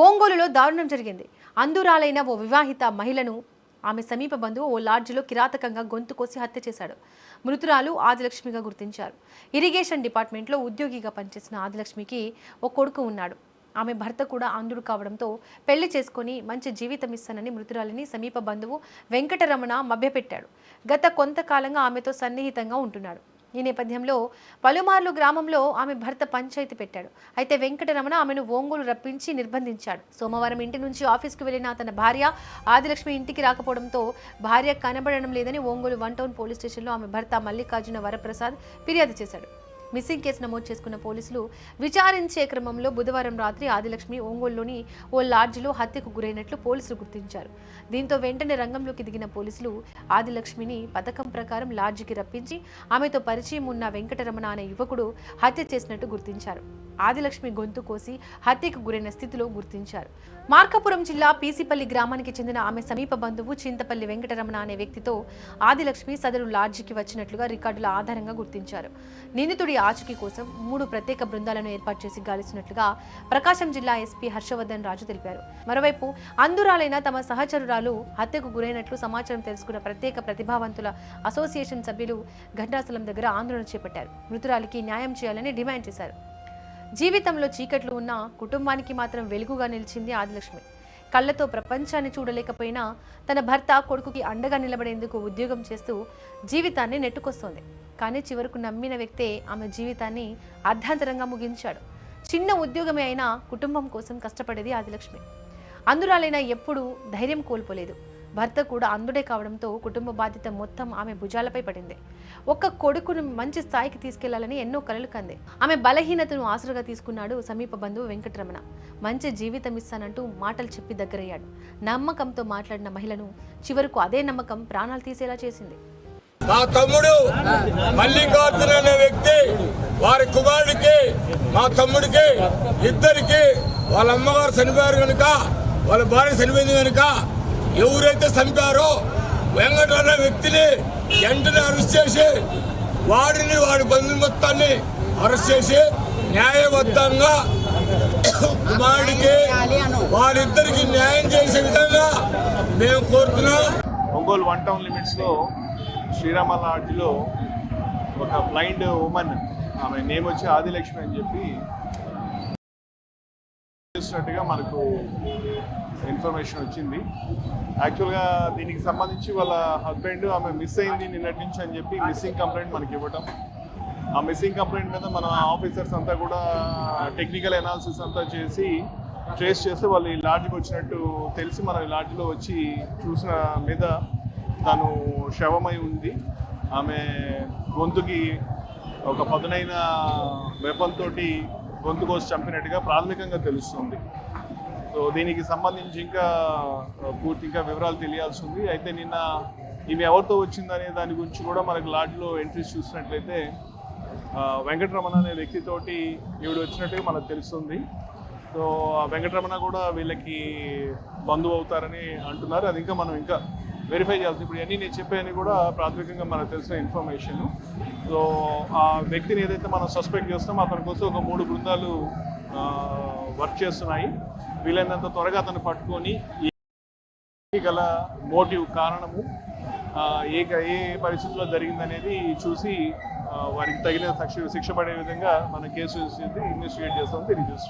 ఒంగోలులో దారుణం జరిగింది. అందురాలైన ఓ వివాహిత మహిళను ఆమె సమీప బంధువు ఓ లాడ్జిలో కిరాతకంగా గొంతు కోసి హత్య చేశాడు. మృతురాలు ఆదిలక్ష్మిగా గుర్తించారు. ఇరిగేషన్ డిపార్ట్మెంట్లో ఉద్యోగిగా పనిచేసిన ఆదిలక్ష్మికి ఓ కొడుకు ఉన్నాడు. ఆమె భర్త కూడా అంధుడు కావడంతో పెళ్లి చేసుకుని మంచి జీవితం ఇస్తానని మృతురాలిని సమీప బంధువు వెంకటరమణ మభ్యపెట్టాడు. గత కొంతకాలంగా ఆమెతో సన్నిహితంగా ఉంటున్నాడు. ఈ నేపథ్యంలో పలుమార్లు గ్రామంలో ఆమె భర్త పంచాయతీ పెట్టాడు. అయితే వెంకటరమణ ఆమెను ఒంగోలు రప్పించి నిర్బంధించాడు. సోమవారం ఇంటి నుంచి ఆఫీస్కు వెళ్లిన తన భార్య ఆదిలక్ష్మి ఇంటికి రాకపోవడంతో భార్య కనబడడం లేదని ఒంగోలు 1 టౌన్ పోలీస్ స్టేషన్లో ఆమె భర్త మల్లికార్జున వరప్రసాద్ ఫిర్యాదు చేశాడు. మిస్సింగ్ కేసు నమోదు చేసుకున్న పోలీసులు విచారించే క్రమంలో బుధవారం రాత్రి ఆదిలక్ష్మి ఒంగోలులోని ఓ లాడ్జిలో హత్యకు గురైనట్లు పోలీసులు గుర్తించారు. దీంతో వెంటనే రంగంలోకి దిగిన పోలీసులు ఆదిలక్ష్మిని పథకం ప్రకారం లాడ్జికి రప్పించి ఆమెతో పరిచయం ఉన్న వెంకటరమణ అనే యువకుడు హత్య చేసినట్టు గుర్తించారు. ఆదిలక్ష్మి గొంతు కోసి హత్యకు గురైన స్థితిలో గుర్తించారు. మార్కాపురం జిల్లా పీసిపల్లి గ్రామానికి చెందిన ఆమె సమీప బంధువు చింతపల్లి వెంకటరమణ అనే వ్యక్తితో ఆదిలక్ష్మి సదరు లాడ్జికి వచ్చినట్లుగా రికార్డుల ఆధారంగా గుర్తించారు. నిందితుడి ఆచూకీ కోసం 3 ప్రత్యేక బృందాలను ఏర్పాటు చేసి గాలిస్తున్నట్లుగా ప్రకాశం జిల్లా ఎస్పీ హర్షవర్ధన్ రాజు తెలిపారు. మరోవైపు అందురాలైన తమ సహచరురాలు హత్యకు గురైనట్లు సమాచారం తెలుసుకున్న ప్రత్యేక ప్రతిభావంతుల అసోసియేషన్ సభ్యులు ఘటనాస్థలం దగ్గర ఆందోళన చేపట్టారు. మృతురాలికి న్యాయం చేయాలని డిమాండ్ చేశారు. జీవితంలో చీకట్లు ఉన్న కుటుంబానికి మాత్రం వెలుగుగా నిలిచింది ఆదిలక్ష్మి. కళ్ళతో ప్రపంచాన్ని చూడలేకపోయినా తన భర్త కొడుకుకి అండగా నిలబడేందుకు ఉద్యోగం చేస్తూ జీవితాన్ని నెట్టుకొస్తోంది. కానీ చివరకు నమ్మిన వ్యక్తే ఆమె జీవితాన్ని అర్ధాంతరంగా ముగించాడు. చిన్న ఉద్యోగమే అయినా కుటుంబం కోసం కష్టపడేది ఆదిలక్ష్మి. అందురాలైనా ఎప్పుడూ ధైర్యం కోల్పోలేదు. భర్త కూడా అంధుడే కావడంతో కుటుంబ బాధ్యత మొత్తం ఆమె భుజాలపై పడింది. ఒక్క కొడుకును మంచి స్థాయికి తీసుకెళ్లాలని ఎన్నో కలలు కంది. ఆమె బలహీనతను ఆసరాగా తీసుకున్నాడు సమీప బంధువు వెంకటరమణ. మంచి జీవితం ఇస్తానంటూ మాటలు చెప్పి దగ్గరయ్యాడు. నమ్మకంతో మాట్లాడిన మహిళను చివరకు అదే నమ్మకం ప్రాణాలు తీసేలా చేసింది. మా తమ్ముడు మల్లికార్జున అనే వ్యక్తి వారి కుమారుడికి మా తమ్ముడికి ఇద్దరికి వాళ్ళ అమ్మగారు చనిపోయారు కనుక వాళ్ళ భార్య చనిపోయింది కనుక ఎవరైతే చంపారో వెంకట అనే వ్యక్తిని వెంటనే అరెస్ట్ చేసి వాడిని వాడి బంధువు మొత్తాన్ని అరెస్ట్ చేసి న్యాయబద్ధంగా కుమారుడికి వారిద్దరికి న్యాయం చేసే విధంగా మేము కోరుతున్నాం. ఒంగోలు 1 టౌన్ లిమిట్స్లో శ్రీరామ లాడ్జ్లో ఒక బ్లైండ్ ఉమెన్, ఆమె నేమ్ వచ్చి ఆదిలక్ష్మి అని చెప్పి చేసినట్టుగా మనకు ఇన్ఫర్మేషన్ వచ్చింది. యాక్చువల్గా దీనికి సంబంధించి వాళ్ళ హస్బెండ్ ఆమె మిస్ అయింది నిన్నటి నుంచి అని చెప్పి మిస్సింగ్ కంప్లైంట్ మనకి ఇవ్వటం, ఆ మిస్సింగ్ కంప్లైంట్ మీద మన ఆఫీసర్స్ అంతా కూడా టెక్నికల్ అనాలిసిస్ అంతా చేసి ట్రేస్ చేస్తే వాళ్ళు ఈ లాడ్జ్కి వచ్చినట్టు తెలిసి మనం ఈ లాడ్జ్లో వచ్చి చూసిన మీద తను శవమై ఉంది. ఆమె గొంతుకి ఒక పదునైన వెపన్ తోటి గొంతు కోసి చంపినట్టుగా ప్రాథమికంగా తెలుస్తుంది. సో దీనికి సంబంధించి ఇంకా వివరాలు తెలియాల్సి ఉంది. అయితే నిన్న ఈమె ఎవరితో వచ్చిందనే దాని గురించి కూడా మనకు లాడ్జ్లో ఎంట్రీస్ చూసినట్లయితే వెంకటరమణ అనే వ్యక్తితోటి ఈవిడ వచ్చినట్టుగా మనకు తెలుస్తుంది. సో వెంకటరమణ కూడా వీళ్ళకి బంధువు అవుతారని అంటున్నారు. అది ఇంకా మనం వెరిఫై చేయాల్సి. ఇప్పుడు అన్నీ నేను చెప్పాయని కూడా ప్రాథమికంగా మనకు తెలిసిన ఇన్ఫర్మేషన్. సో ఆ వ్యక్తిని ఏదైతే మనం సస్పెక్ట్ చేస్తామో అతని కోసం ఒక 3 బృందాలు వర్క్ చేస్తున్నాయి. వీలైనంత త్వరగా అతను పట్టుకొని గల మోటివ్, కారణము, ఏ పరిస్థితుల్లో జరిగిందనేది చూసి వారికి తగిన శిక్ష పడే విధంగా మన కేసు ఇన్వెస్టిగేట్ చేస్తామని తెలియజేస్తున్నాం.